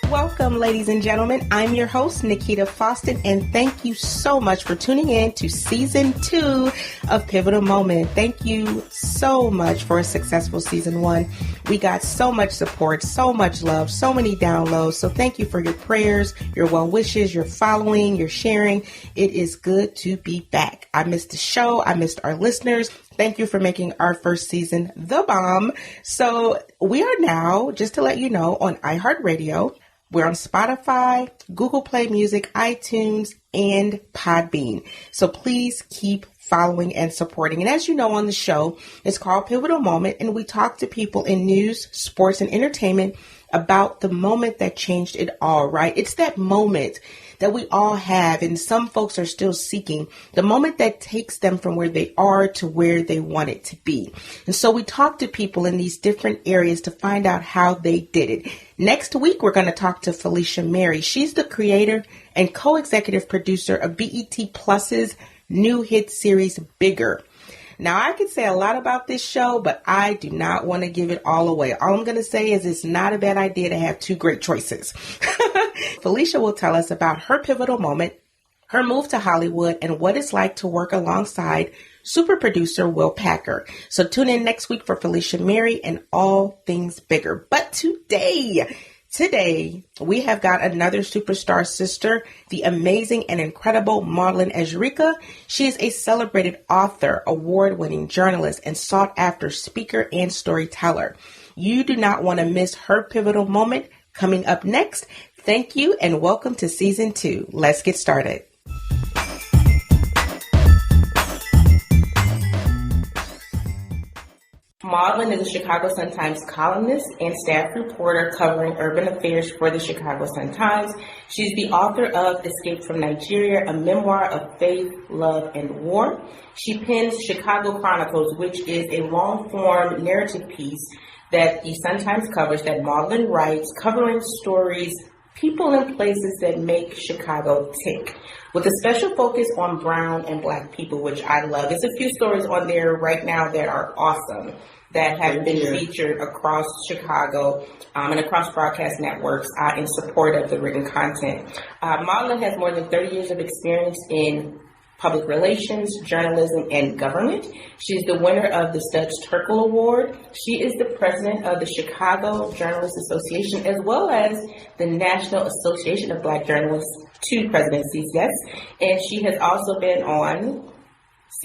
Welcome, ladies and gentlemen. I'm your host, Nikita Foston, and thank you so much for tuning in to Season 2 of Pivotal Moment. Thank you so much for a successful Season 1. We got so much support, so much love, so many downloads. So thank you for your prayers, your well wishes, your following, your sharing. It is good to be back. I missed the show. I missed our listeners. Thank you for making our first season the bomb. So we are now, just to let you know, on iHeartRadio. We're on Spotify, Google Play Music, iTunes, and Podbean. So please keep following and supporting. And as you know on the show, it's called Pivotal Moment, and we talk to people in news, sports, and entertainment about the moment that changed it all, right? It's that moment that we all have, and some folks are still seeking, the moment that takes them from where they are to where they want it to be. And so we talk to people in these different areas to find out how they did it. Next week, we're going to talk to Felicia Mary. She's the creator and co-executive producer of BET Plus's new hit series, Bigger. Now, I could say a lot about this show, but I do not want to give it all away. All I'm going to say is it's not a bad idea to have two great choices. Felicia will tell us about her pivotal moment, her move to Hollywood, and what it's like to work alongside super producer Will Packer. So tune in next week for Felicia Mary and all things bigger. But Today, we have got another superstar sister, the amazing and incredible Maudlyne Ijehirika. She is a celebrated author, award-winning journalist, and sought-after speaker and storyteller. You do not want to miss her pivotal moment coming up next. Thank you and welcome to Season 2. Let's get started. Maudlyne is a Chicago Sun-Times columnist and staff reporter covering urban affairs for the Chicago Sun-Times. She's the author of Escape from Nigeria, a memoir of faith, love, and war. She pens Chicago Chronicles, which is a long-form narrative piece that the Sun-Times covers, that Maudlyne writes, covering stories, people and places that make Chicago tick, with a special focus on brown and black people, which I love. There's a few stories on there right now that are awesome, that have been featured across Chicago and across broadcast networks in support of the written content. Maudlyne has more than 30 years of experience in public relations, journalism, and government. She's the winner of the Studs Terkel Award. She is the president of the Chicago Journalists Association, as well as the National Association of Black Journalists, 2 presidencies, yes. And she has also been on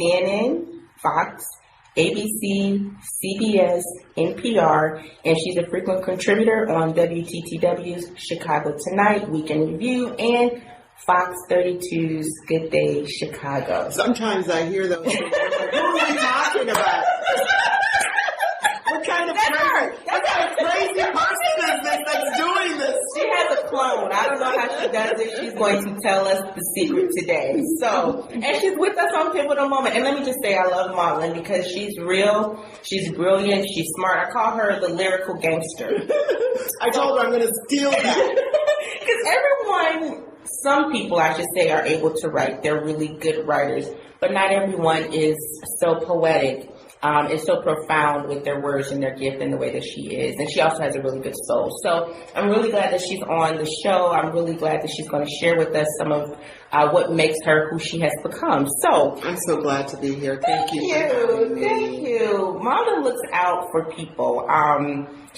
CNN, Fox, ABC, CBS, NPR, and she's a frequent contributor on WTTW's Chicago Tonight, Weekend Review, and Fox 32's Good Day Chicago. Sometimes I hear those things. I'm like, who are we talking about? What kind of crazy person is this that's doing this? She has a clone. I don't know how she does it. She's going to tell us the secret today. So, and she's with us on Pivotal Moment. And let me just say, I love Maudlyne because she's real, she's brilliant, she's smart. I call her the lyrical gangster. I told her I'm going to steal that. Because some people, I should say, are able to write. They're really good writers, but not everyone is so poetic and so profound with their words and their gift in the way that she is. And she also has a really good soul. So I'm really glad that she's on the show. I'm really glad that she's going to share with us some of what makes her who she has become. So I'm so glad to be here. Thank you. Thank you. Maudlyne looks out for people.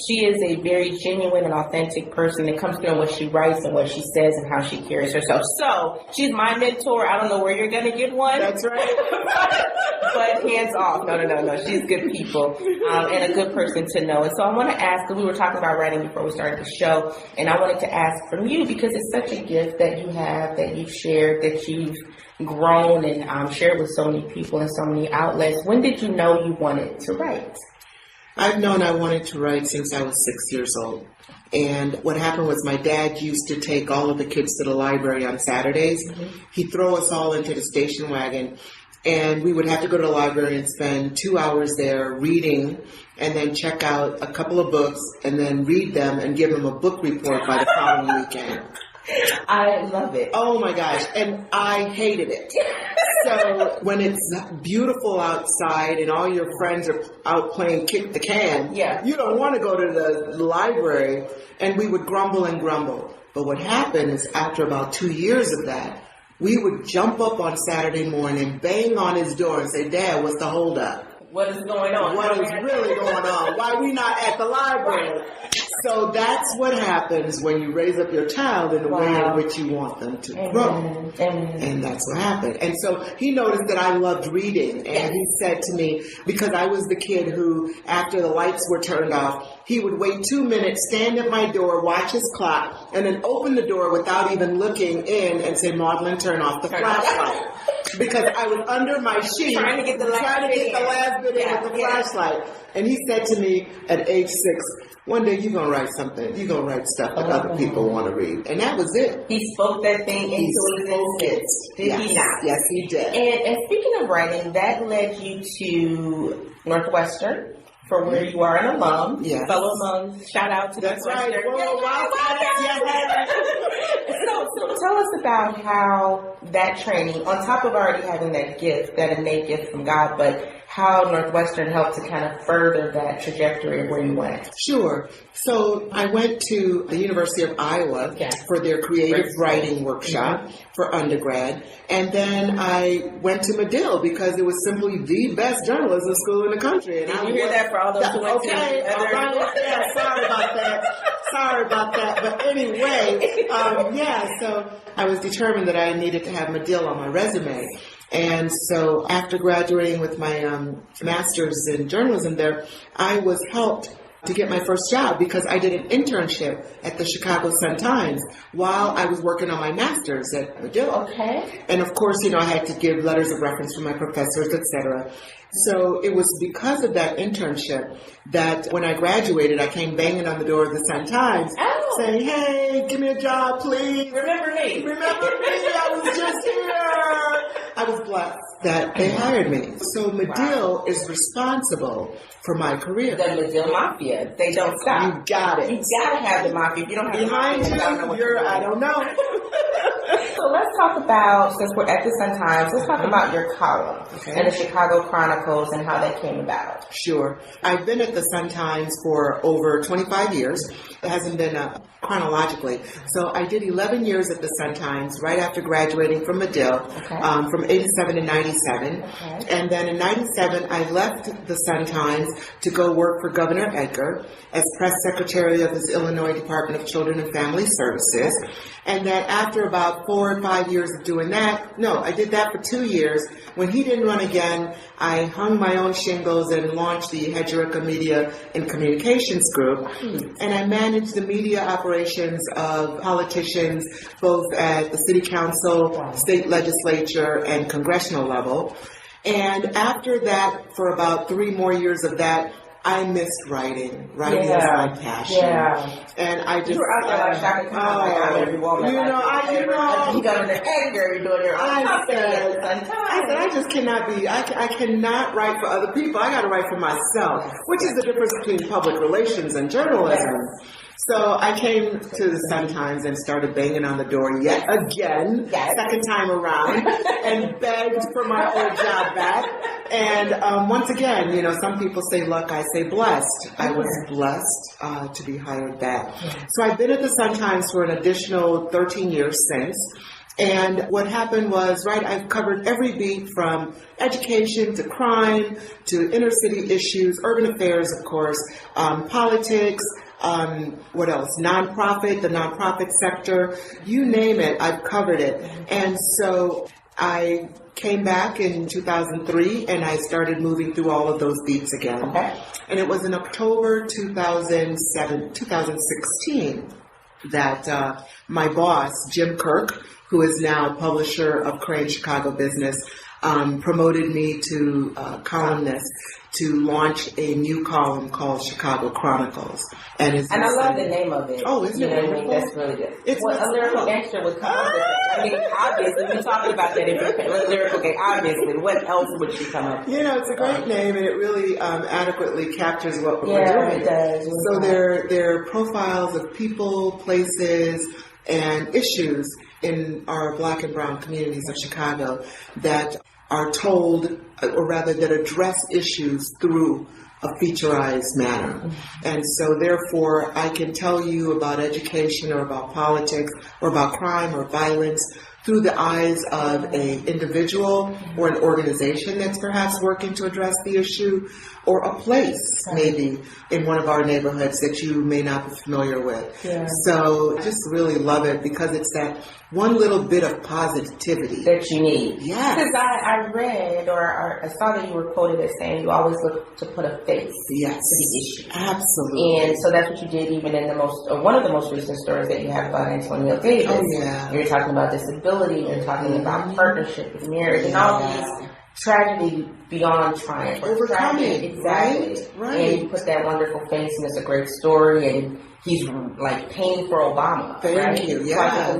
She is a very genuine and authentic person that comes through in what she writes and what she says and how she carries herself. So she's my mentor. I don't know where you're going to get one. That's right. But hands off. No. She's good people and a good person to know. And so I want to ask, because we were talking about writing before we started the show, and I wanted to ask from you, because it's such a gift that you have, that you've shared, that you've grown and shared with so many people and so many outlets. When did you know you wanted to write? I've known I wanted to write since I was 6 years old. And what happened was my dad used to take all of the kids to the library on Saturdays. Mm-hmm. He'd throw us all into the station wagon, and we would have to go to the library and spend 2 hours there reading, and then check out a couple of books and then read them and give him a book report by the following weekend. I love it. Oh my gosh. And I hated it. So when it's beautiful outside and all your friends are out playing kick the can, you don't want to go to the library. And we would grumble and grumble. But what happened is after about 2 years of that, we would jump up on Saturday morning, bang on his door and say, Dad, what's the holdup? What is going on? What is really going on? Why are we not at the library? So that's what happens when you raise up your child in the way in which you want them to grow. And that's what happened. And so he noticed that I loved reading. And he said to me, because I was the kid who, after the lights were turned off, he would wait 2 minutes, stand at my door, watch his clock, and then open the door without even looking in and say, Maudlyne, turn off the flashlight. Because I was under my sheet trying to get the last bit in with the flashlight. And he said to me at age 6, one day you're going to write something. You're going to write stuff that other people want to read. And that was it. He spoke that thing into existence. Did he not? Yes, he did. And speaking of writing, that led you to Northwestern, for where you are an alum, fellow alum. Shout out to Northwestern. That's right. So tell us about how that training, on top of already having that gift, that innate gift from God, but how Northwestern helped to kind of further that trajectory of where you went. Sure. So I went to the University of Iowa for their creative writing workshop for undergrad. And then I went to Medill because it was simply the best journalism school in the country. And Did you hear that for all those who went to Sorry about that. But anyway, so I was determined that I needed to have Medill on my resume. And so after graduating with my master's in journalism there, I was helped to get my first job because I did an internship at the Chicago Sun-Times while I was working on my master's at Medill. Okay. And of course, I had to give letters of reference from my professors, etc. So it was because of that internship that when I graduated, I came banging on the door of the Sun-Times saying, hey, give me a job, please. Remember me. I was just here. I was blessed that they hired me. So Medill is responsible for my career. The Medill Mafia. They don't stop. You got it. You got to have the Mafia. If you don't have behind the Mafia, I don't know. So let's talk about, since we're at the Sun-Times, let's talk about your column and the Chicago Chronicles and how that came about. Sure. I've been at the Sun-Times for over 25 years. It hasn't been chronologically. So I did 11 years at the Sun-Times right after graduating from Medill, from 87 to 97. And then in 97, I left the Sun-Times to go work for Governor Edgar as press secretary of his Illinois Department of Children and Family Services. And then after about 4 or 5 years of doing that, I did that for 2 years. When he didn't run again, I hung my own shingles and launched the Ijehirika Media and Communications Group. And I managed the media operations of politicians both at the city council, state legislature, and congressional level. And after that, for about 3 more years of that, I missed writing. Writing is my passion. And I just... You were out there like Shaka Khan, every woman. You got an Edgar, you're doing your own company. I just cannot be... I cannot write for other people. I got to write for myself, which is the difference between public relations and journalism. So I came to the Sun-Times and started banging on the door yet again, second time around, and begged for my old job back. And once again, some people say luck, I say blessed. I was blessed to be hired back. So I've been at the Sun-Times for an additional 13 years since. And what happened was, I've covered every beat from education to crime to inner city issues, urban affairs, of course, politics, what else? The nonprofit sector, you name it, I've covered it. And so I came back in 2003 and I started moving through all of those beats again. And it was in October 2016 that my boss, Jim Kirk, who is now publisher of Crane Chicago Business, promoted me to columnist to launch a new column called Chicago Chronicles. And I love the name of it. Oh, isn't it wonderful? That's really good. It's a lyrical gangster would come up with it. Obviously, we're talking about that in lyrical gangster. Obviously, what else would she come up with? It's a great name, and it really adequately captures what we're doing. It does. So they're profiles of people, places, and issues in our Black and brown communities of Chicago that are told, or rather that address issues through a featureized manner. And so therefore I can tell you about education or about politics or about crime or violence through the eyes of an individual or an organization that's perhaps working to address the issue, or a place maybe in one of our neighborhoods that you may not be familiar with. Yeah. So I just really love it because it's that one little bit of positivity that you need. Yes. Because I read or I saw that you were quoted as saying you always look to put a face yes. to the issue. Absolutely. And so that's what you did even in one of the most recent stories that you have about Antonio Davis. Oh, yeah. You're talking about disability, you're talking about partnership with marriage, and all these tragedy beyond triumph. Overcoming. Exactly. Right. And you put that wonderful face, and it's a great story, and he's like paying for Obama. Thank you. Yeah.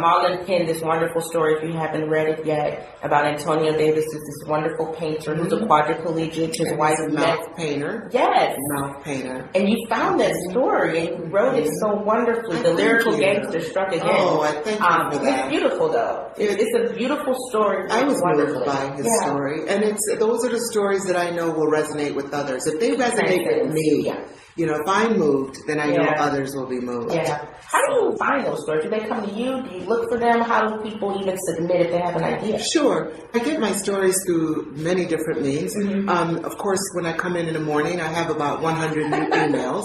Maudlyne penned this wonderful story, if you haven't read it yet, about Antonio Davis, who's this wonderful painter who's a quadriplegic. His wife is a mouth painter. Yes. Mouth painter. And you found that story and you wrote it so wonderfully. The lyrical gangster struck again. Oh, I thank you for that. It's beautiful though. It's a beautiful story. I was moved by his story. And those are the stories that I know will resonate with others. If they resonate with me, if I'm moved, then I know others will be moved. Yeah. How do you find those stories? Do they come to you? Do you look for them? How do people even submit if they have an idea? Sure. I get my stories through many different means. Of course, when I come in the morning, I have about 100 new emails.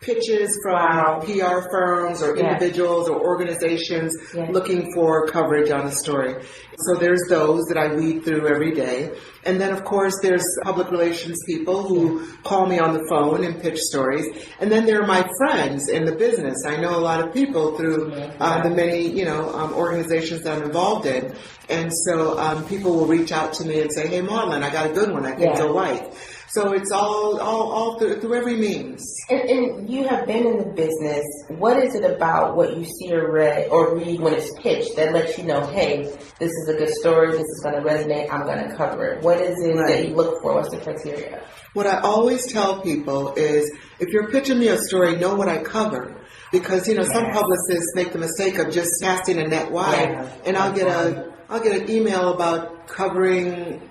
Pitches from PR firms or individuals or organizations looking for coverage on a story. So there's those that I weed through every day. And then, of course, there's public relations people who call me on the phone and pitch stories. And then there are my friends in the business. I know a lot of people through the many, organizations that I'm involved in. And so people will reach out to me and say, hey, Maudlyne, I got a good one I think you'll like. So it's all through every means. And you have been in the business. What is it about what you see or read when it's pitched that lets you know, hey, this is a good story, this is going to resonate, I'm going to cover it? What is it that you look for? What's the criteria? What I always tell people is, if you're pitching me a story, know what I cover. Because, some publicists make the mistake of just casting a net wide. And I'll get an email about covering,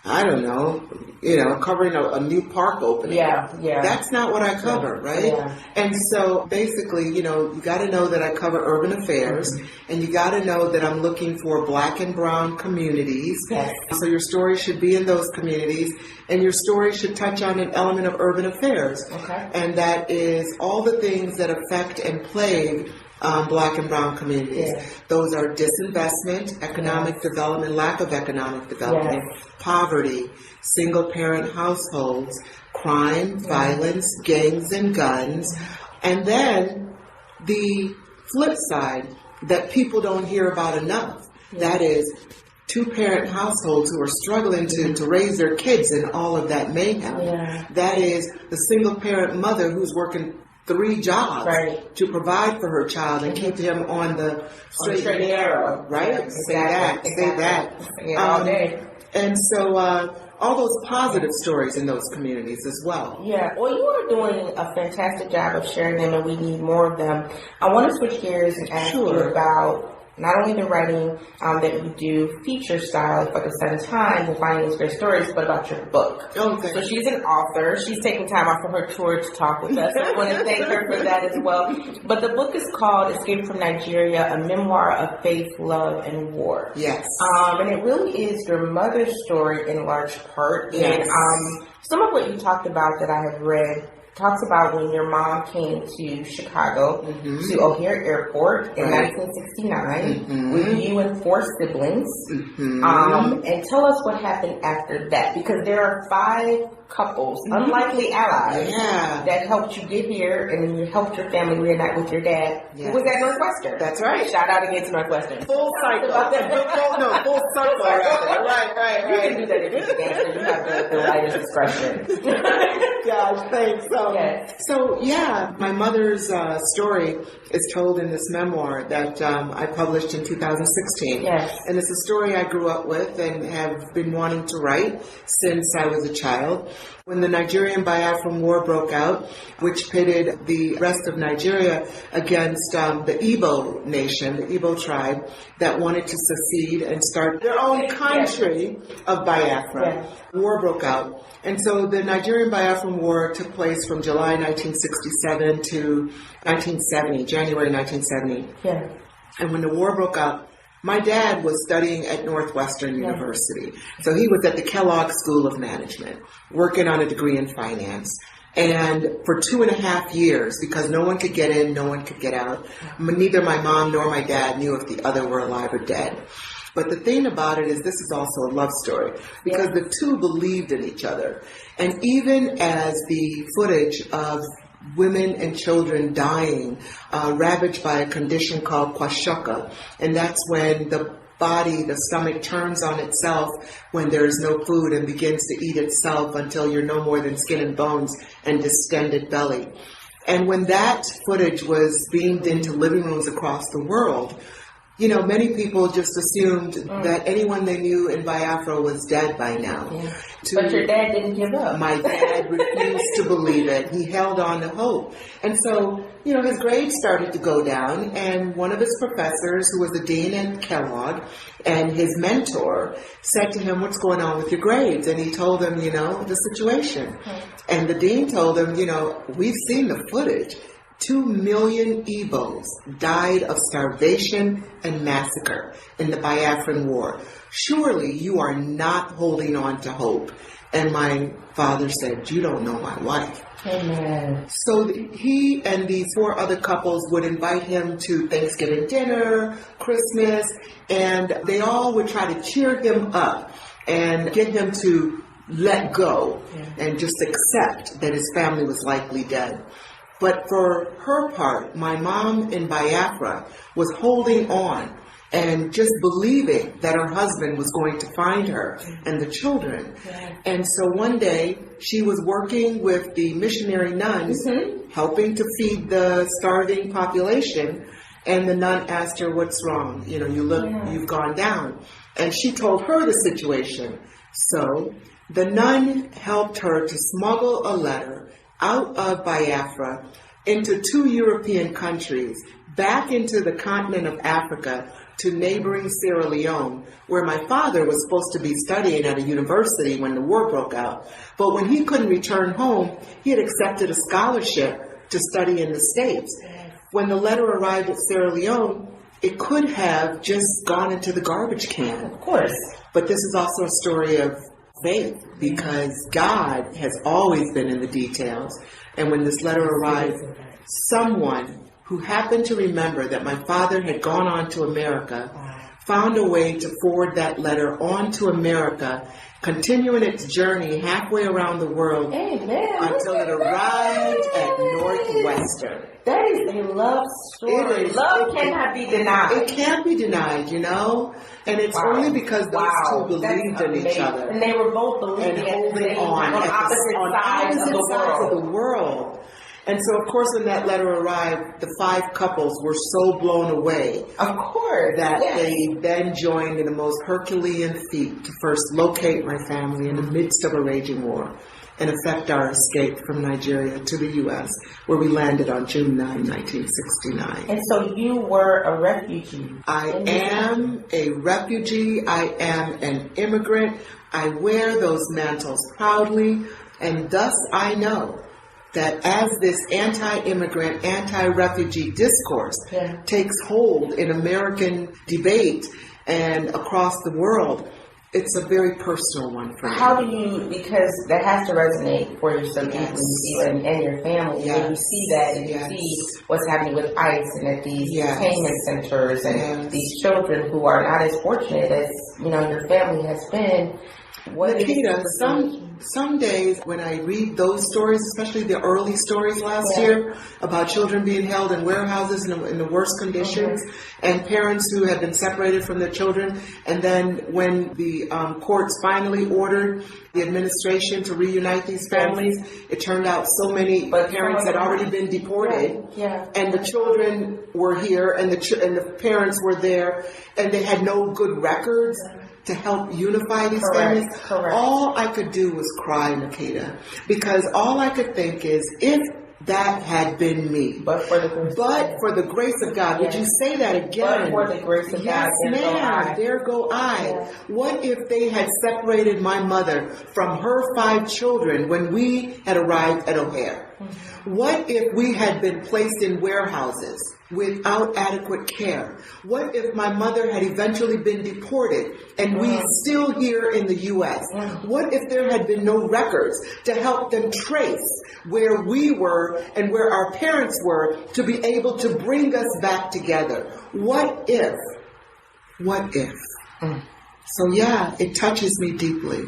I don't know, covering a new park opening. That's not what I cover, right? And so basically, you got to know that I cover urban affairs, and you got to know that I'm looking for Black and brown communities. So your story should be in those communities, and your story should touch on an element of urban affairs. And that is all the things that affect and plague Black and brown communities. Those are disinvestment, economic development, lack of economic development, poverty, single parent households, crime, violence, gangs and guns. And then the flip side that people don't hear about enough, that is two-parent households who are struggling to raise their kids and all of that mayhem. That is the single parent mother who's working 3 jobs to provide for her child and keep him on the straight and narrow, right? Say that. All day. And so all those positive stories in those communities as well. Well, you are doing a fantastic job of sharing them, and we need more of them. I want to switch gears and ask you about not only the writing that you do feature style, like I said in time, and finding these great stories, but about your book. So she's an author. She's taking time off from her tour to talk with us. I want to thank her for that as well. But the book is called Escape from Nigeria, a Memoir of Faith, Love, and War. And it really is your mother's story in large part. And some of what you talked about that I have read talks about when your mom came to Chicago, to O'Hare Airport in 1969 with you and 4 siblings. And tell us what happened after that, because there are 5 couples, unlikely allies, that helped you get here, and then you helped your family reunite with your dad, who was at Northwestern. That's right. Shout out again to Northwestern. Full cycle. Full circle. Right. You can do that if you're a gangster. You have the writer's discretion. Gosh, thanks. So my mother's story is told in this memoir that I published in 2016. And it's a story I grew up with and have been wanting to write since I was a child. when the Nigerian Biafran War broke out, which pitted the rest of Nigeria against the Igbo nation, the Igbo tribe, that wanted to secede and start their own country of Biafra. War broke out. And so the Nigerian Biafran War took place from July 1967 to 1970, January 1970. And when the war broke out, my dad was studying at Northwestern University. So he was at the Kellogg School of Management, working on a degree in finance. And for 2.5 years, because no one could get in, no one could get out, neither my mom nor my dad knew if the other were alive or dead. But the thing about it is this is also a love story, because the two believed in each other. And even as the footage of women and children dying, ravaged by a condition called kwashiorkor, and that's when the body, the stomach turns on itself when there is no food and begins to eat itself until you're no more than skin and bones and distended belly. And when that footage was beamed into living rooms across the world, you know, many people just assumed that anyone they knew in Biafra was dead by now. But your dad didn't give up. My dad refused to believe it. He held on to hope. And so, you know, his grades started to go down, and one of his professors, who was a dean at Kellogg, and his mentor, said to him, "What's going on with your grades?" And he told him, you know, the situation. And the dean told him, you know, "We've seen the footage. 2 million Igbos died of starvation and massacre in the Biafran War. Surely you are not holding on to hope." And my father said, "You don't know my wife." Amen. So he and these 4 other couples would invite him to Thanksgiving dinner, Christmas, and they all would try to cheer him up and get him to let go and just accept that his family was likely dead. But for her part, my mom in Biafra was holding on and just believing that her husband was going to find her and the children. And so one day she was working with the missionary nuns, helping to feed the starving population. And the nun asked her, "What's wrong? You know, you look, you've gone down." And she told her the situation. So the nun helped her to smuggle a letter out of Biafra into 2 European countries, back into the continent of Africa, to neighboring Sierra Leone, where my father was supposed to be studying at a university when the war broke out. But when he couldn't return home, he had accepted a scholarship to study in the States. When the letter arrived at Sierra Leone, it could have just gone into the garbage can. Of course. But this is also a story of faith, because God has always been in the details. And when this letter arrived, someone who happened to remember that my father had gone on to America found a way to forward that letter on to America, continuing its journey halfway around the world until it arrived at Northwestern. That is a love story. Love cannot be denied. It can't be denied, you know? And it's only because those two believed in each other. And they were both believing and holding on opposite sides of the world. And so, of course, when that letter arrived, the 5 couples were so blown away. Of course. That they then joined in the most Herculean feat to first locate my family in the midst of a raging war and effect our escape from Nigeria to the U.S., where we landed on June 9, 1969. And so you were a refugee. I am a refugee. I am an immigrant. I wear those mantles proudly, and thus I know that as this anti-immigrant, anti-refugee discourse takes hold in American debate and across the world, it's a very personal one for me. How do you, because that has to resonate for you so deeply, you and your family, when you see that and you see what's happening with ICE and at these detainment centers and these children who are not as fortunate as, you know, your family has been. Nikita, some days when I read those stories, especially the early stories last year about children being held in warehouses in the worst conditions, and parents who had been separated from their children, and then when the courts finally ordered the administration to reunite these families, it turned out so many parents had already been deported, and the children were here, and the parents were there, and they had no good records to help unify these Correct. families. Correct. All I could do was cry, Nikita, because all I could think is, if that had been me. But for the grace of God. Yes. Would you say that again? But for the grace of yes, God. Yes, ma'am. There go I. Yes. What if they had separated my mother from her 5 children when we had arrived at O'Hare? Mm-hmm. What if we had been placed in warehouses without adequate care? What if my mother had eventually been deported and we still here in the U.S.? What if there had been no records to help them trace where we were and where our parents were to be able to bring us back together? What if? What if? So yeah, it touches me deeply.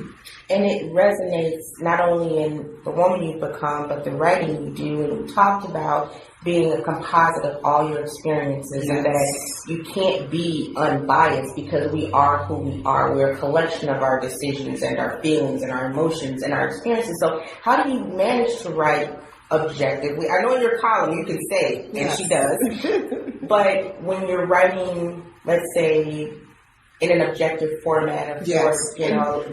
And it resonates not only in the woman you've become, but the writing you do. And you talked about being a composite of all your experiences, Yes. and that you can't be unbiased because we are who we are. We're a collection of our decisions and our feelings and our emotions and our experiences. So how do you manage to write objectively? I know in your column you can say, and Yes. she does, but when you're writing, let's say, in an objective format of Yes. course, you know,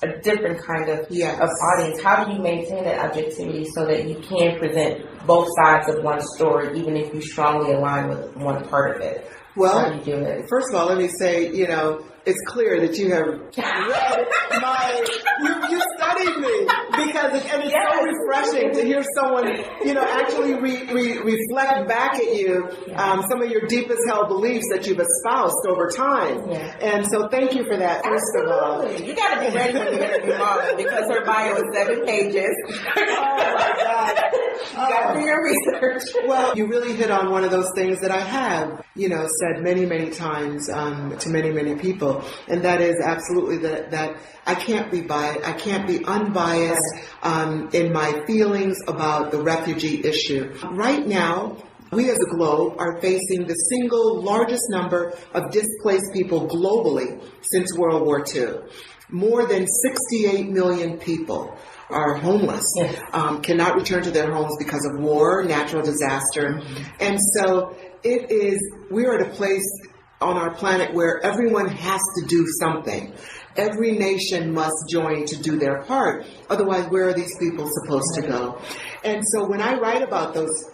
a different kind of Yes. of audience. How do you maintain that objectivity so that you can present both sides of one story, even if you strongly align with one part of it? Well, how do you do it? First of all, let me say, it's clear that you have read you studied me, because it's so refreshing to hear someone, actually reflect back at you some of your deepest held beliefs that you've espoused over time. Yeah. And so thank you for that, first of all. Absolutely. You got to be ready when you interview Maudlyne, because her bio is 7 pages. Oh my God. You got to do your research. Well, you really hit on one of those things that I have, said many, many times to many, many people, and that is absolutely that I can't be biased. I can't be unbiased in my feelings about the refugee issue. Right now, we as a globe are facing the single largest number of displaced people globally since World War II. More than 68 million people are homeless, cannot return to their homes because of war, natural disaster. And so we're at a place on our planet where everyone has to do something. Every nation must join to do their part. Otherwise, where are these people supposed to go? And so when I write about those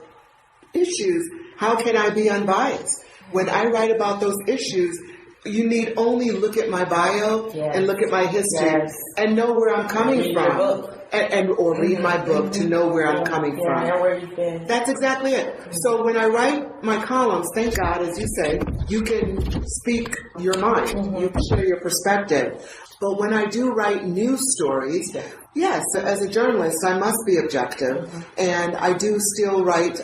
issues, how can I be unbiased? When I write about those issues, you need only look at my bio and look at my history and know where I'm coming from. Or read my book to know where I'm coming from. And where you've been. That's exactly it. So when I write my columns, thank God, as you say, you can speak your mind. You can share your perspective. But when I do write news stories, yes, as a journalist, I must be objective. And I do still write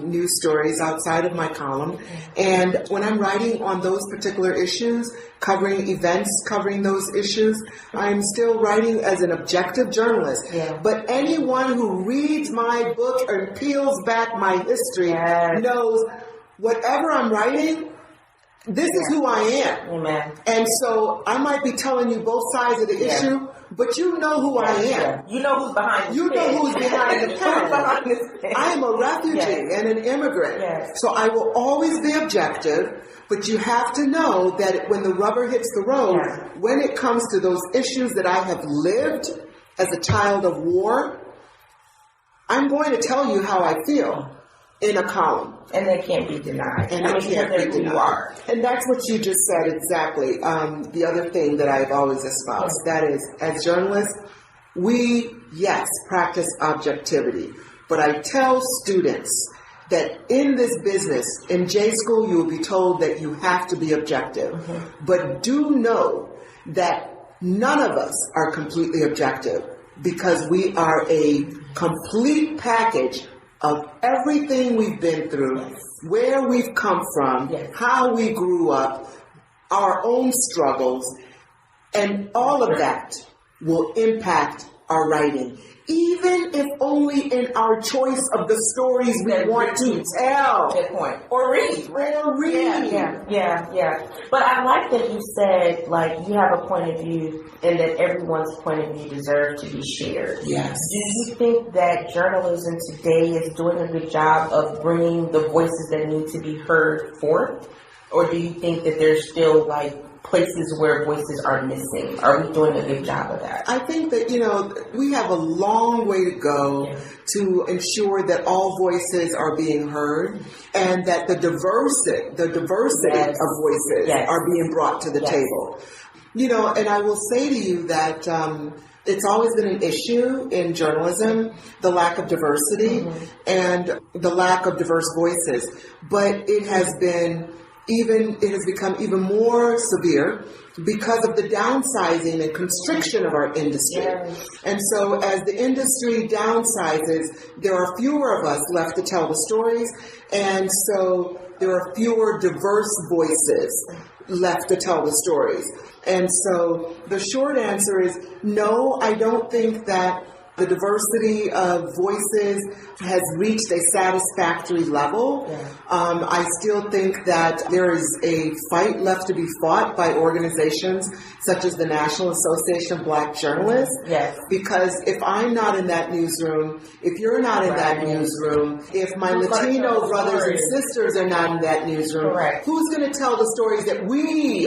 news stories outside of my column. And when I'm writing on those particular issues, covering events, covering those issues, I'm still writing as an objective journalist. Yeah. But anyone who reads my book and peels back my history knows whatever I'm writing, this is who I am. Amen. And so I might be telling you both sides of the issue, but you know who I am. You know who's behind the You know who's behind the pen. I am a refugee and an immigrant. So I will always be objective, but you have to know that when the rubber hits the road, when it comes to those issues that I have lived as a child of war, I'm going to tell you how I feel in a column. And they can't be denied. And I can't be denied. You are. And that's what you just said exactly. The other thing that I've always espoused, that is, as journalists, we, yes, practice objectivity. But I tell students that in this business, in J school, you will be told that you have to be objective. But do know that none of us are completely objective, because we are a complete package of everything we've been through, where we've come from, how we grew up, our own struggles, and all of that will impact our writing, even if only in our choice of the stories we want to tell. Good point. Or read. Or read. Yeah. But I like that you said, like, you have a point of view and that everyone's point of view deserves to be shared. Yes. Do you think that journalism today is doing a good job of bringing the voices that need to be heard forth? Or do you think that there's still, like, places where voices are missing? Are we doing a good job of that? I think that, we have a long way to go to ensure that all voices are being heard and that the diversity of voices are being brought to the table. And I will say to you that it's always been an issue in journalism, the lack of diversity and the lack of diverse voices. But it has become even more severe because of the downsizing and constriction of our industry. And so as the industry downsizes, there are fewer of us left to tell the stories. And so there are fewer diverse voices left to tell the stories. And so the short answer is no, I don't think that the diversity of voices has reached a satisfactory level. I still think that there is a fight left to be fought by organizations such as the National Association of Black Journalists. Because if I'm not in that newsroom, if you're not in that newsroom, if my Latino brothers and sisters are not in that newsroom, who's going to tell the stories that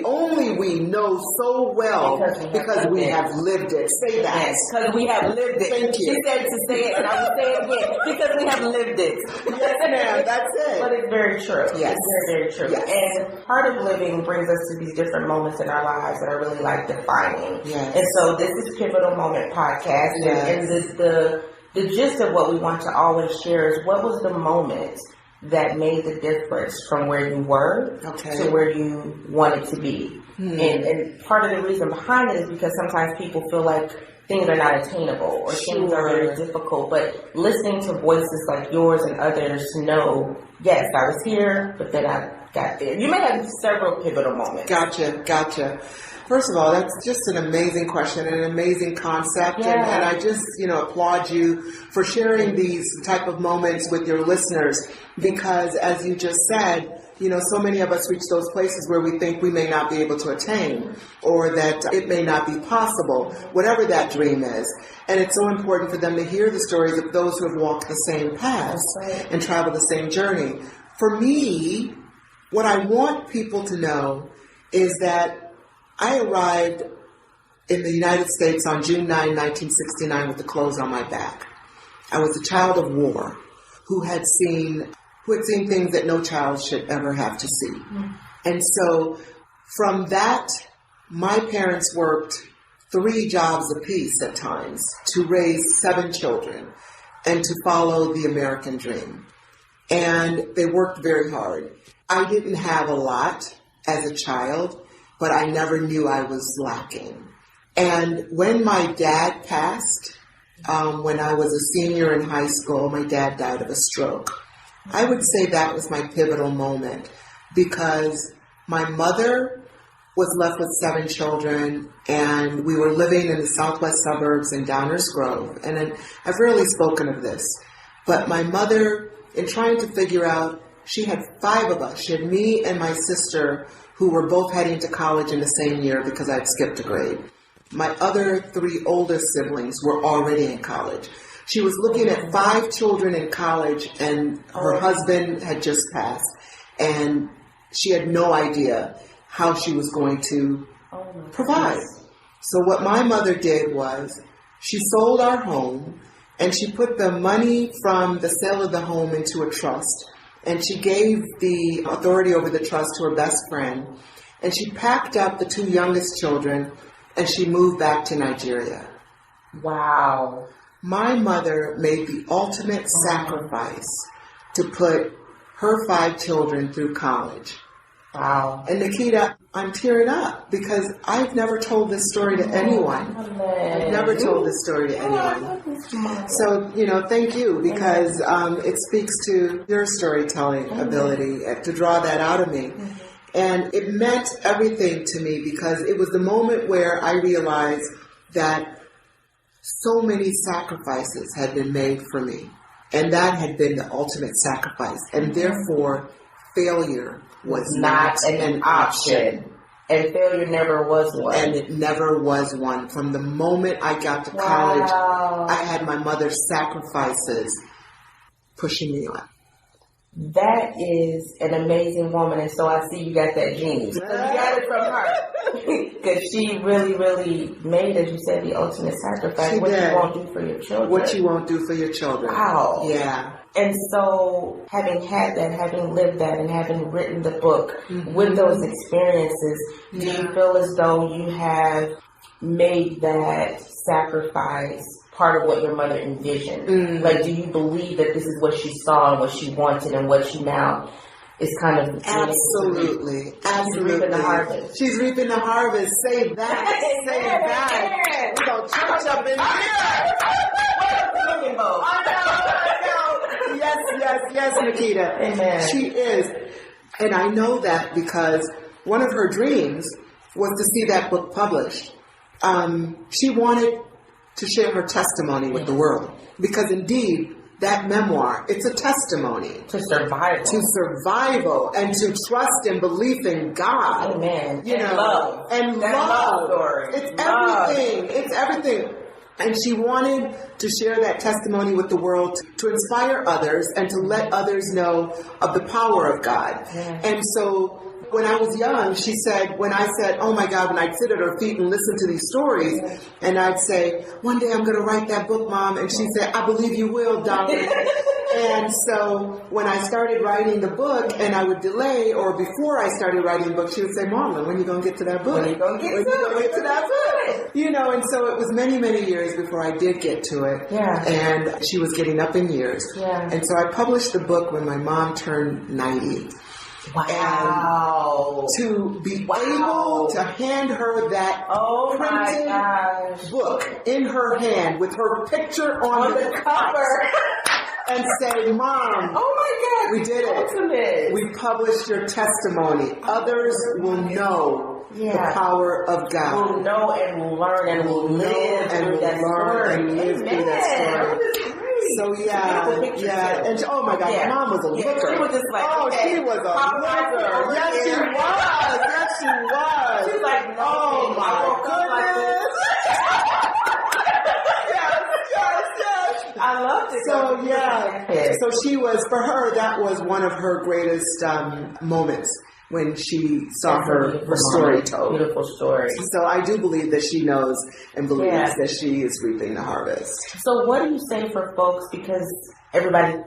only we know so well because we have lived it? Say that. Because we have lived it. Thank you. She said to say it, and I will say it again, because we have lived it. Yes, ma'am, that's it. But it's very true. Yes. It's very, very true. Yes. And part of living brings us to these different moments in our lives that are really like defining. Yes. And so this is Pivotal Moment Podcast. And the gist of what we want to always share is what was the moment that made the difference from where you were to where you wanted to be. And part of the reason behind it is because sometimes people feel like things are not attainable or things are very difficult, but listening to voices like yours and others know, yes, I was here, but then I got there. You may have several pivotal moments. Gotcha. First of all, that's just an amazing question and an amazing concept. And I just, applaud you for sharing these type of moments with your listeners because as you just said, so many of us reach those places where we think we may not be able to attain or that it may not be possible, whatever that dream is. And it's so important for them to hear the stories of those who have walked the same paths and traveled the same journey. For me, what I want people to know is that I arrived in the United States on June 9, 1969 with the clothes on my back. I was a child of war who had seen things that no child should ever have to see. And so from that, my parents worked 3 jobs apiece at times to raise 7 children and to follow the American dream. And they worked very hard. I didn't have a lot as a child, but I never knew I was lacking. And when my dad passed, when I was a senior in high school, my dad died of a stroke. I would say that was my pivotal moment because my mother was left with 7 children and we were living in the southwest suburbs in Downers Grove. And I've rarely spoken of this, but my mother, in trying to figure out, she had 5 of us. She had me and my sister who were both heading to college in the same year because I'd skipped a grade. My other 3 oldest siblings were already in college. She was looking at 5 children in college and her husband had just passed and she had no idea how she was going to provide. So what my mother did was she sold our home and she put the money from the sale of the home into a trust and she gave the authority over the trust to her best friend and she packed up the 2 youngest children and she moved back to Nigeria. Wow. My mother made the ultimate sacrifice to put her 5 children through college. Wow. And Nikita, I'm tearing up because I've never told this story to anyone. I've never told this story to anyone. So, thank you because it speaks to your storytelling ability to draw that out of me. And it meant everything to me because it was the moment where I realized that so many sacrifices had been made for me. And that had been the ultimate sacrifice. And therefore, failure was not an option. And failure never was one. And it never was one. From the moment I got to college, I had my mother's sacrifices pushing me on. That is an amazing woman, and so I see you got that gene. So you got it from her. Because she really, really made, as you said, the ultimate sacrifice. She what did. you won't do for your children. What you won't do for your children. Wow. Yeah. And so, having had that, having lived that, and having written the book with those experiences, do you feel as though you have made that sacrifice part of what your mother envisioned? Like, do you believe that this is what she saw and what she wanted and what she now is kind of... Absolutely. She's reaping the harvest. She's reaping the harvest. Say that. Say that. We're going to church up in here. I know. Yes, Nikita. Amen. She is. And I know that because one of her dreams was to see that book published. She wanted to share her testimony with the world. Because indeed, that memoir, it's a testimony. To survival. To survival and to trust and belief in God. Amen. You know, love. And that love. Story. It's love. everything. It's everything. And she wanted to share that testimony with the world to inspire others and to let others know of the power of God. Yeah. And so when I was young, she said, when I said, oh my God, when I'd sit at her feet and listen to these stories, and I'd say, one day I'm going to write that book, Mom. And she said, I believe you will, darling. And so when I started writing the book and I would delay, or before I started writing the book, she would say, Mom, when are you going to get to that book? When are you going to get to that book? You know, and so it was many, many years before I did get to it. Yeah. And she was getting up in years. Yeah. And so I published the book when my mom turned 90. Wow. And to be able to hand her that printed book in her hand with her picture on the cover and say, Mom, oh my God, we did it. We published your testimony. Others will know the power of God. Will know and will learn and will live through that story. So yeah. And oh my God, my mom was a looker. She was just like, she was a looker. Yes, she was. Yes, she was. She was like, oh my goodness. Yes. I loved it. So yeah. So she was, for her, that was one of her greatest moments. When she saw her story told. Beautiful story. So I do believe that she knows and believes that she is reaping the harvest. So what do you say for folks, because everybody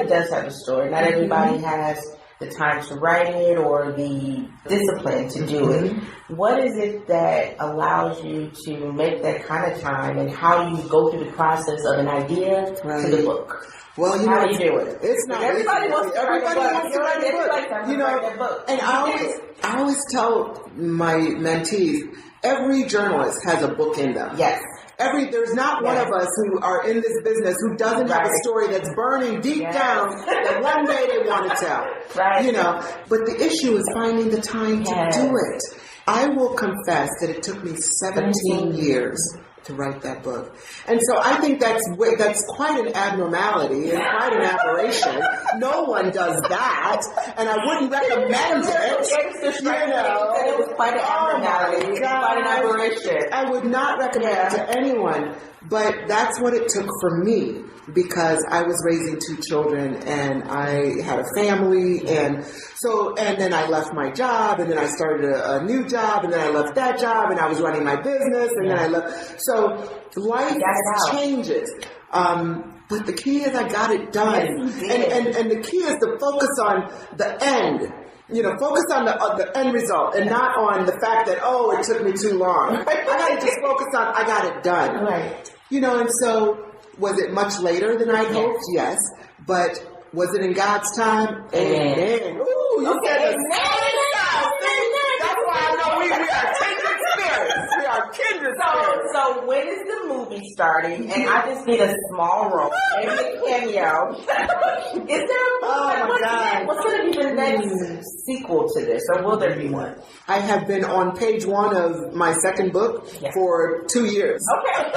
does have a story. Not everybody has the time to write it or the discipline to do it. What is it that allows you to make that kind of time, and how you go through the process of an idea to the book? Well, you how know, do you do it? It's not. Everybody wants to write a book. You know, and I always tell my mentees, every journalist has a book in them. Yes. There's not one of us who are in this business who doesn't have a story that's burning deep down that one day they want to tell. Right. You know, but the issue is finding the time to do it. I will confess that it took me 17 years to write that book. And so I think that's quite an abnormality and quite an aberration. No one does that, and I wouldn't recommend it. You know, it was quite an abnormality. Quite an aberration. I would not recommend it to anyone, but that's what it took for me, because I was raising 2 children and I had a family, and then I left my job, and then I started a new job, and then I left that job, and I was running my business, and then I left. So life changes. But the key is I got it done. And the key is to focus on the end. You know, focus on the end result and not on the fact that, it took me too long. I got to just focus on, I got it done. Right. You know, and so was it much later than I hoped? Yes. But was it in God's time? Amen. Ooh, you said it. That's why I know we are kindred spirits. We are kindred spirits. So when is the movie starting? And I just need a small role, maybe a cameo. Is there a movie? Oh my God. What's going to be the next sequel to this, or will there be one? I have been on page 1 of my second book for 2 years. Okay.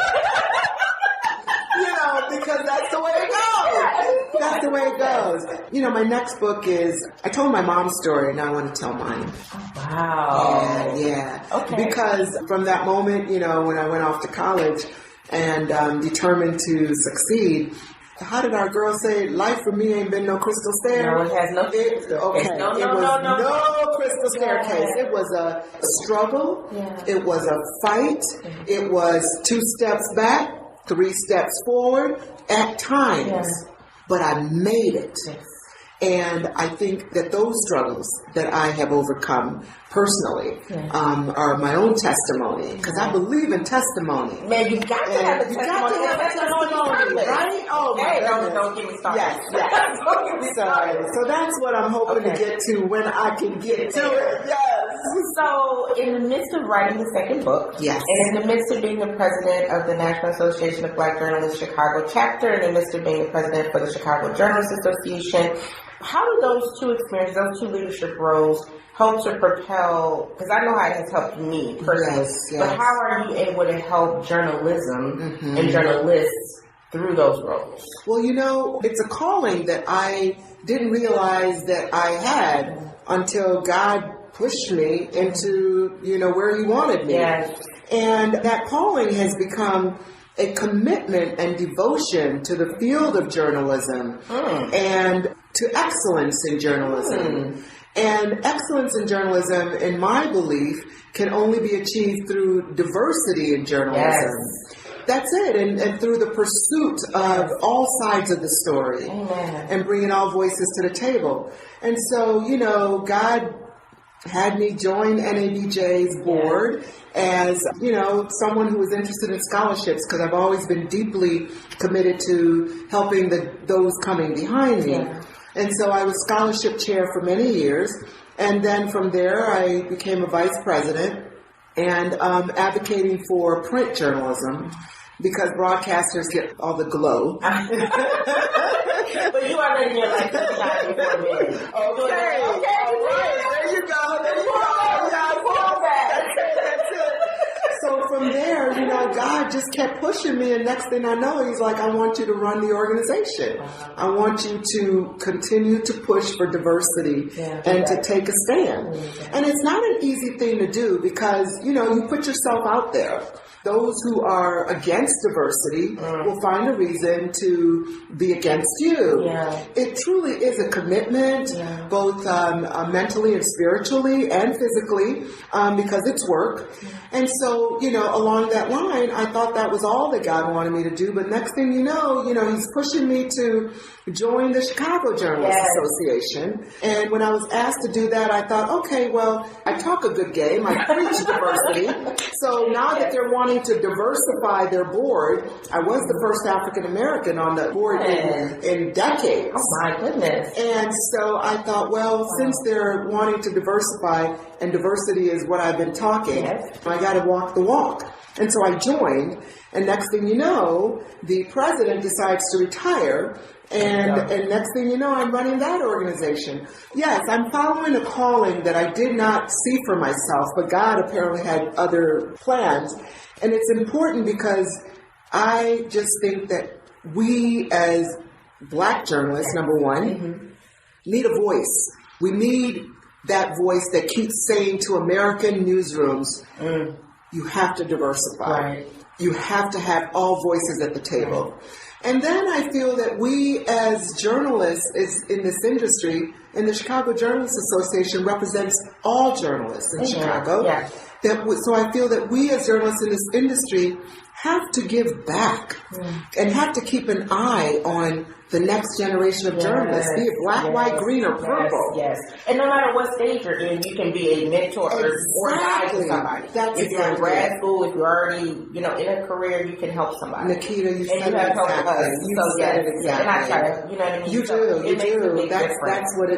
You know, because that's the way it goes. That's the way it goes. You know, my next book is, I told my mom's story, and now I want to tell mine. Oh, wow. Yeah. Okay. Because from that moment, you know, when I went off to college and determined to succeed, how did our girl say? Life for me ain't been no crystal stair. No, it has no. Okay, no, it was no crystal staircase. It was a struggle. Yeah. It was a fight. It was 2 steps back, 3 steps forward at times. Yeah. But I made it. Yes. And I think that those struggles that I have overcome personally are my own testimony, because I believe in testimony. Man, you got to have a testimony. You got to have a testimony, right? Oh, my goodness. Don't get me started. Yes. So that's what I'm hoping to get to when I can get to it. Yes. So, in the midst of writing the second book, yes, and in the midst of being the president of the National Association of Black Journalists Chicago chapter, in the midst of being the president for the Chicago Journalists Association, how do those two experiences, those two leadership roles, help to propel, because I know how it has helped me personally, but how are you able to help journalism and journalists through those roles? Well, it's a calling that I didn't realize that I had until God pushed me into, where He wanted me. Yes. And that calling has become a commitment and devotion to the field of journalism and to excellence in journalism. And excellence in journalism, in my belief, can only be achieved through diversity in journalism. Yes. That's it, and through the pursuit of all sides of the story. Amen. And bringing all voices to the table. And so, God had me join NABJ's board as, someone who was interested in scholarships, because I've always been deeply committed to helping those coming behind me. Yeah. And so I was scholarship chair for many years. And then from there, I became a vice president and advocating for print journalism, because broadcasters get all the glow. But you are letting your life shine before me. Okay. There you go. That's it. So from there, God just kept pushing me, and next thing I know, He's like, I want you to run the organization. I want you to continue to push for diversity and to take a stand. And it's not an easy thing to do, because, you put yourself out there. Those who are against diversity will find a reason to be against you. Yeah. It truly is a commitment, both mentally and spiritually and physically, because it's work. And so, along that line, I thought that was all that God wanted me to do. But next thing you know, He's pushing me to join the Chicago Journalists Association. And when I was asked to do that, I thought, okay, well, I talk a good game. I preach diversity. So now that they're wanting to diversify their board, I was the first African American on the board in decades. Oh my goodness. And so I thought, well, since they're wanting to diversify, and diversity is what I've been talking, I got to walk the walk. And so I joined, and next thing you know, the president decides to retire. And next thing you know, I'm running that organization. Yes, I'm following a calling that I did not see for myself, but God apparently had other plans. And it's important because I just think that we as Black journalists, number one, need a voice. We need that voice that keeps saying to American newsrooms, you have to diversify. Right. You have to have all voices at the table. Right. And then I feel that we as journalists in this industry, and the Chicago Journalists Association represents all journalists in Chicago. Yeah. So I feel that we as journalists in this industry have to give back and have to keep an eye on the next generation of journalists, be it black, white, green, or purple. Yes. And no matter what stage you're in, you can be a mentor or guide to somebody. If you're in grad school, if you're already, in a career, you can help somebody. Nikita, you said it exactly. You said it exactly. And I try to, you know what I mean? You do.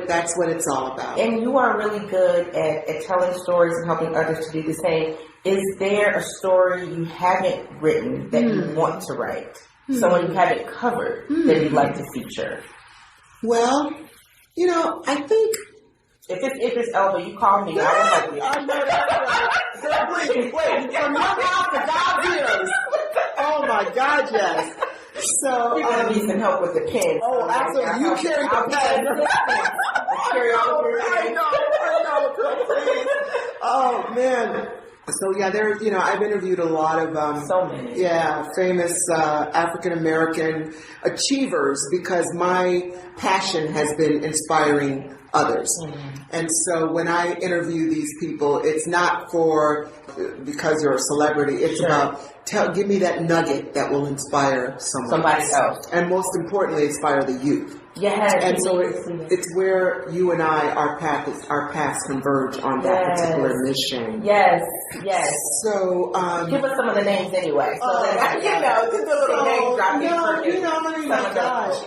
That's what it's all about. And you are really good at telling stories and helping others to do the same. Is there a story you haven't written that you want to write? Someone you haven't covered that you'd like to feature? Well, I think if it's Elba, you call me. I will help you. I know that's right. Girl, wait, from your mouth to God's ears. Oh my God, yes. So you're gonna need some help with the pen. Oh, absolutely. You carry the pen. Carry all of your I know, girl, please. Oh man. So yeah, I've interviewed a lot of so many, famous African American achievers because my passion has been inspiring others. And so when I interview these people, it's not because you're a celebrity. It's about give me that nugget that will inspire somebody else, and most importantly, inspire the youth. Yes, and so it's where you and I, our paths converge on that particular mission. Yes. So give us some of the names anyway. So that, just a little name dropping. My gosh.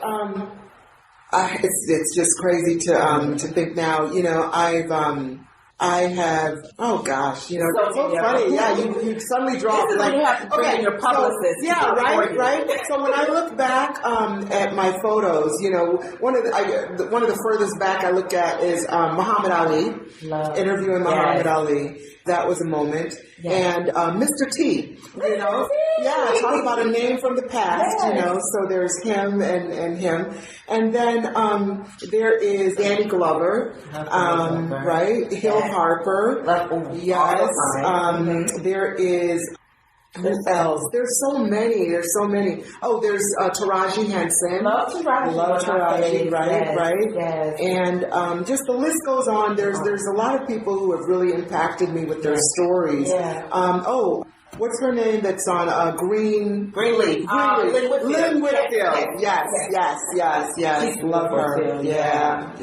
It's just crazy to think now. I have. Oh gosh, it's so funny. Yeah, you suddenly drop. You have to bring in your publicist. So, right. So when I look back at my photos, one of the furthest back I look at is Muhammad Ali. Interviewing Muhammad Ali. That was a moment. Yes. And Mr. T. Talk about a name from the past. So there's him and him, and then there is Danny Glover, right? Hill Harper. Yes. There is. Who else? There's so many. Oh, there's Taraji Henson. Love Taraji, right? Yes. And just the list goes on. There's a lot of people who have really impacted me with their stories. Yeah. What's her name that's on Greenleaf? Lynn Whitfield. Yes. Love her. Yeah.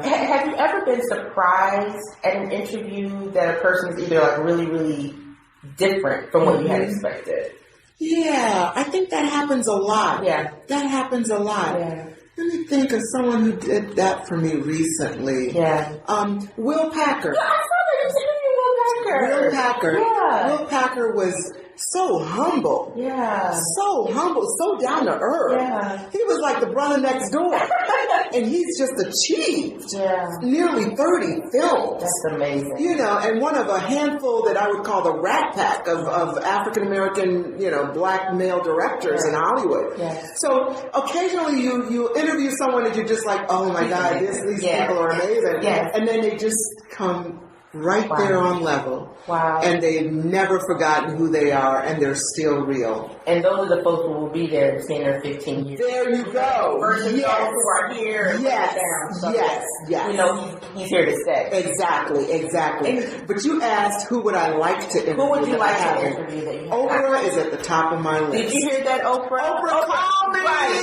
Have you ever been surprised at an interview that a person is either like really, really different from what you had expected? Yeah, I think that happens a lot. Yeah. That happens a lot. Yeah. Let me think of someone who did that for me recently. Yeah. Will Packer. Yeah, I saw that interview with Will Packer. Yeah. Will Packer was so humble. Yeah. So humble, so down to earth. Yeah. He was like the brother next door. And he's just achieved nearly 30 films. That's amazing. And one of a handful that I would call the Rat Pack of African-American, black male directors in Hollywood. Yeah. So occasionally you interview someone and you're just like, oh my God, these people are amazing. Yeah. And then they just come right there on level. Wow. And they've never forgotten who they are, and they're still real. And those are the folks who will be there in 10 or 15 years. There you go. Versus those who are here. Yes. He's here to stay. Exactly. But you asked who would I like to interview. Who would you like to interview? Oprah is at the top of my list. Did you hear that, Oprah? Oprah, call me. Right.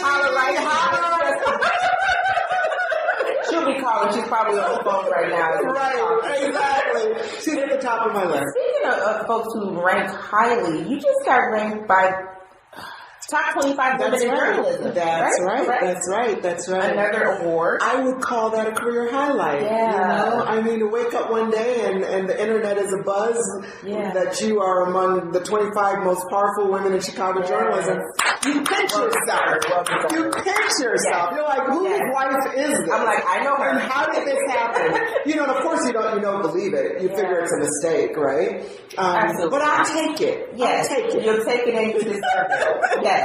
Holler. She'll be calling. She's probably on the phone right now. Right, exactly. She's at the top of my list. Speaking of folks who rank highly, you just got ranked by top 25 women in journalism. That's right. Another award. I would call that a career highlight. Yeah. To wake up one day and the internet is a buzz that you are among the 25 most powerful women in Chicago journalism. You pinch yourself. You're like, whose wife is this? I'm like, I know her. And how did this happen? And of course you don't believe it. You figure it's a mistake, right? Absolutely. But I'll take it. Yes. You'll take it and you deserve it. Yes.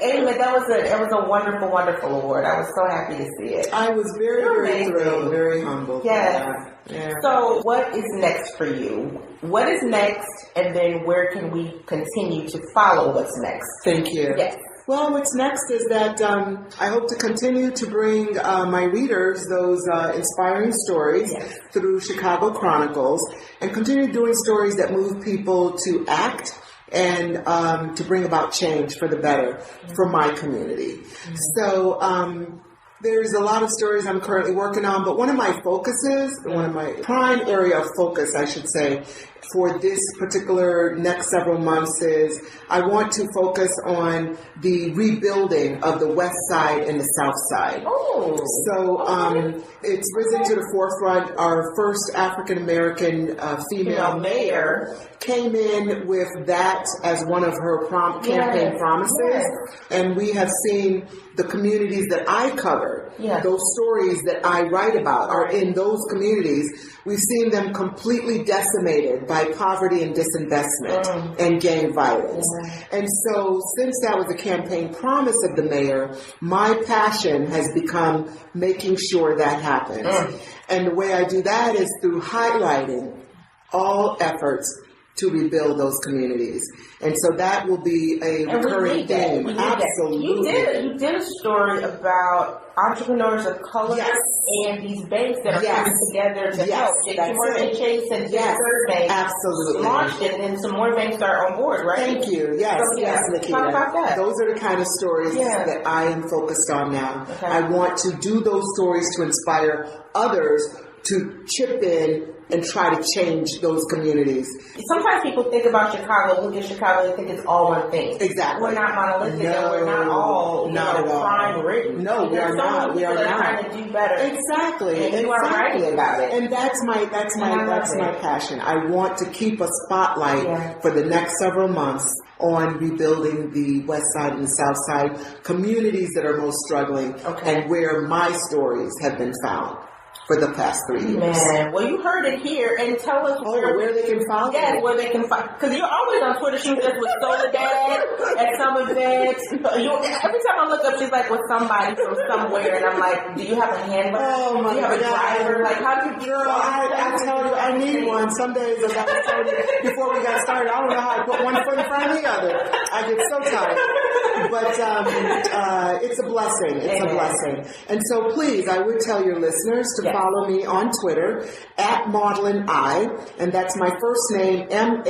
Anyway, that was a wonderful, wonderful award. I was so happy to see it. I was very, very thrilled, very humble. Yes. Yeah. So what is next for you? What is next, and then where can we continue to follow what's next? Thank you. Yes. Well, what's next is that I hope to continue to bring my readers those inspiring stories through Chicago Chronicles, and continue doing stories that move people to act and to bring about change for the better for my community. Mm-hmm. So there's a lot of stories I'm currently working on, but one of my prime area of focus, I should say, for this particular next several months is I want to focus on the rebuilding of the West Side and the South Side. Oh. So it's risen to the forefront. Our first African-American female mayor came in with that as one of her campaign promises. And we have seen the communities that I cover, those stories that I write about are in those communities. We've seen them completely decimated by poverty and disinvestment and gang violence. And so since that was a campaign promise of the mayor, my passion has become making sure that happens. And the way I do that is through highlighting all efforts to rebuild those communities. And so that will be a recurring theme. Absolutely. You did a story about entrepreneurs of color and these banks that are coming together to help. JP Morgan Chase and Third Bank launched it, and then some more banks are on board, right? Thank you. Yes, Nikita. Talk about that. Those are the kind of stories that I am focused on now. Okay. I want to do those stories to inspire others to chip in and try to change those communities. Sometimes people think about Chicago, look at Chicago, and think it's all one thing. Exactly. We're not monolithic, and we're not all crime ridden. No, we are not. We are not trying to do better. Exactly. And you are writing about it. And that's my passion. I want to keep a spotlight for the next several months on rebuilding the West Side and the South Side communities that are most struggling, and where my stories have been found for the past 3 years. Man, well, you heard it here, and tell us where they can find it. Yes, where they can find, because you're always on Twitter. She's just with Soledad at some events. Every time I look up, she's like with somebody from somewhere, and I'm like, do you have a handler? Oh my God. Do you have a driver? Like, how do you? Girl, I tell you, I need one. Some days, as I was telling you before we got started, I don't know how I put one foot in front of the other. I get so tired. But it's a blessing. It's a blessing. And so please, I would tell your listeners to follow me on Twitter at Maudlyne I, and that's my first name, Maudlynei,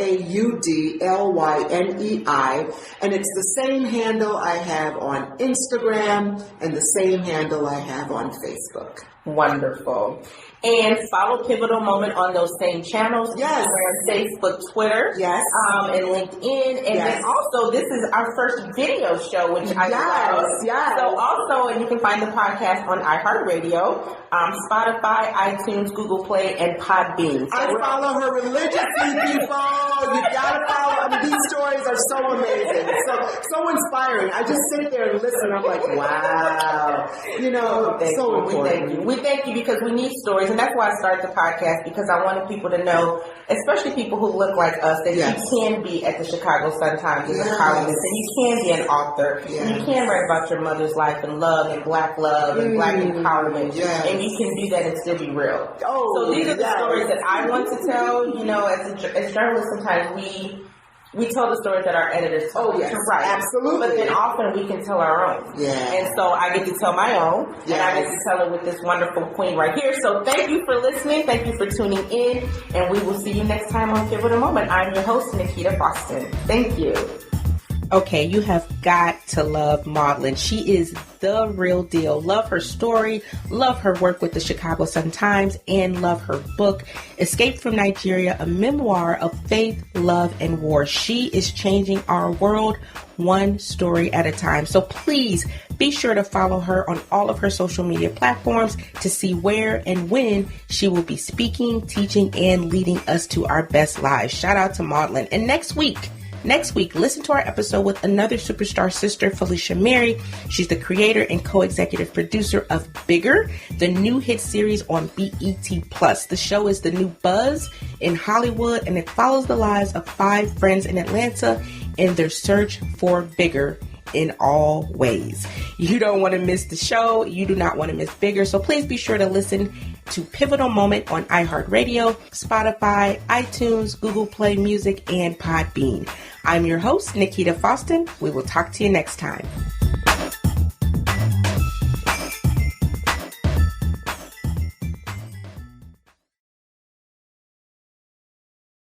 and it's the same handle I have on Instagram and the same handle I have on Facebook. Wonderful. And follow Pivotal Moment on those same channels. Yes. Instagram, Facebook, Twitter. Yes. And LinkedIn. And then also, this is our first video show, which I love. Yes. So also, and you can find the podcast on iHeartRadio, Spotify, iTunes, Google Play, and Podbean. I follow her religiously, people. You gotta follow. These stories are so amazing. So inspiring. I just sit there and listen. I'm like, wow. So important. We thank you because we need stories. And that's why I started the podcast, because I wanted people to know, especially people who look like us, that you can be at the Chicago Sun-Times as a columnist, and you can be an author, and you can write about your mother's life and love and black empowerment, and you can do that and still be real. So these are the stories that I want to tell. As journalists, sometimes we tell the stories that our editors tell us to write. Absolutely. But then often we can tell our own. Yeah. And so I get to tell my own. Yes. And I get to tell it with this wonderful queen right here. So thank you for listening. Thank you for tuning in. And we will see you next time on Pivotal Moment. I'm your host, Nikita Boston. Thank you. Okay, you have got to love Maudlyne. She is the real deal. Love her story, love her work with the Chicago Sun-Times, and love her book, Escape from Nigeria, a memoir of faith, love, and war. She is changing our world one story at a time. So please be sure to follow her on all of her social media platforms to see where and when she will be speaking, teaching, and leading us to our best lives. Shout out to Maudlyne. And next week, listen to our episode with another superstar sister, Felicia Mary. She's the creator and co-executive producer of Bigger, the new hit series on BET+. The show is the new buzz in Hollywood, and it follows the lives of 5 friends in Atlanta in their search for bigger in all ways. You don't want to miss the show. You do not want to miss Bigger. So please be sure to listen to Pivotal Moment on iHeartRadio, Spotify, iTunes, Google Play Music, and Podbean. I'm your host, Nikita Boston. We will talk to you next time.